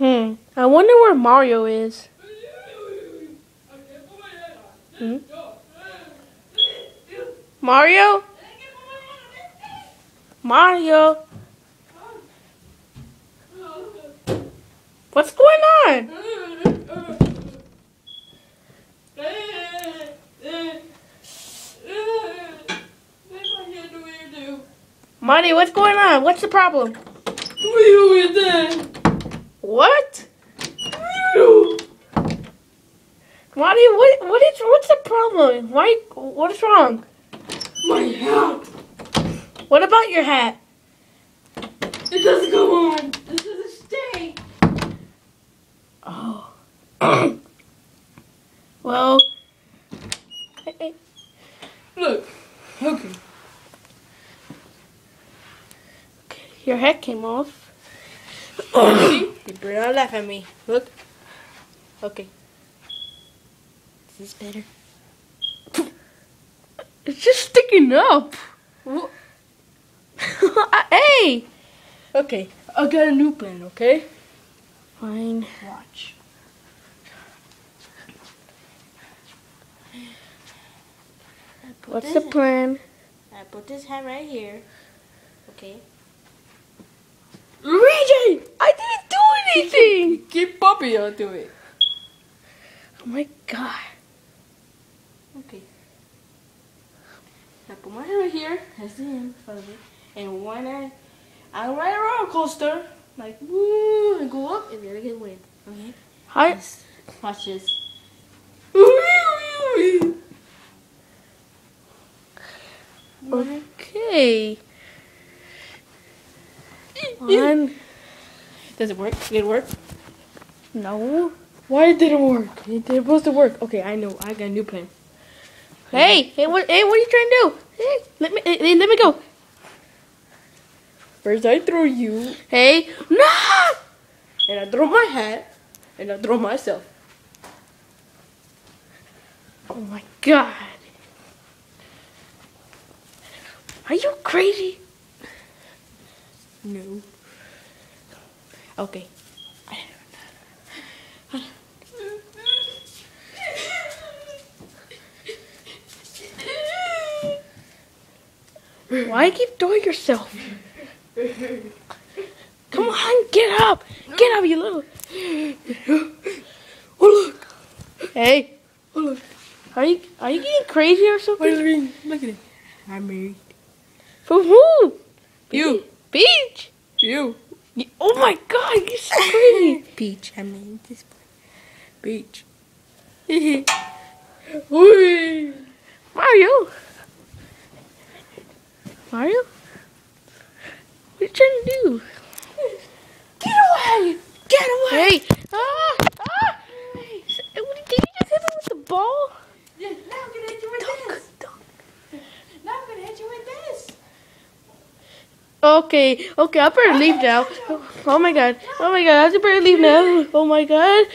I wonder where Mario is. Mario? Mario? What's going on? Mario, what's going on? What's the problem? What? Mario, what's the problem? What is wrong? My hat. What about your hat? It doesn't go on. It doesn't stay. Oh. Well. Hey. Look. Okay. Your hat came off. See? You better not laugh at me. Look. Okay. Is this better? It's just sticking up. Hey. Okay. I got a new pen, okay? Fine. Watch. What's the plan? I put this hat right here. Okay. Luigi! I didn't do anything! Keep Puppy onto it. Oh my god. Okay. I put my hand right here. That's the end of it. And when I ride a roller coaster, like woo, and go up, and then I get wind. Okay. Hi. Watch this. Okay. One. Does it work? Did it work? No. Why did it work? It supposed to work. Okay, I know. I got a new pen. Hey, what are you trying to do? Hey, let me go. First I throw you, Hey, no! and I throw my hat, and I throw myself. Oh my god. Are you crazy? No. Okay. Why you keep throwing yourself? Come on, get up! Get up, you little. Oh look! Hey, Oh look! are you getting crazy or something? Look at it. I'm married. For who? You. Peach. You. Oh my god, you're so crazy. Peach. I'm named this boy. Peach. Mario. Mario? What are you trying to do? Get away! Get away! Hey! Hey, did you just hit me with the ball? Yeah, now I'm gonna hit you with this. Now I'm gonna hit you with this. Okay, I better leave now. Oh my god, I better leave now. Oh my god.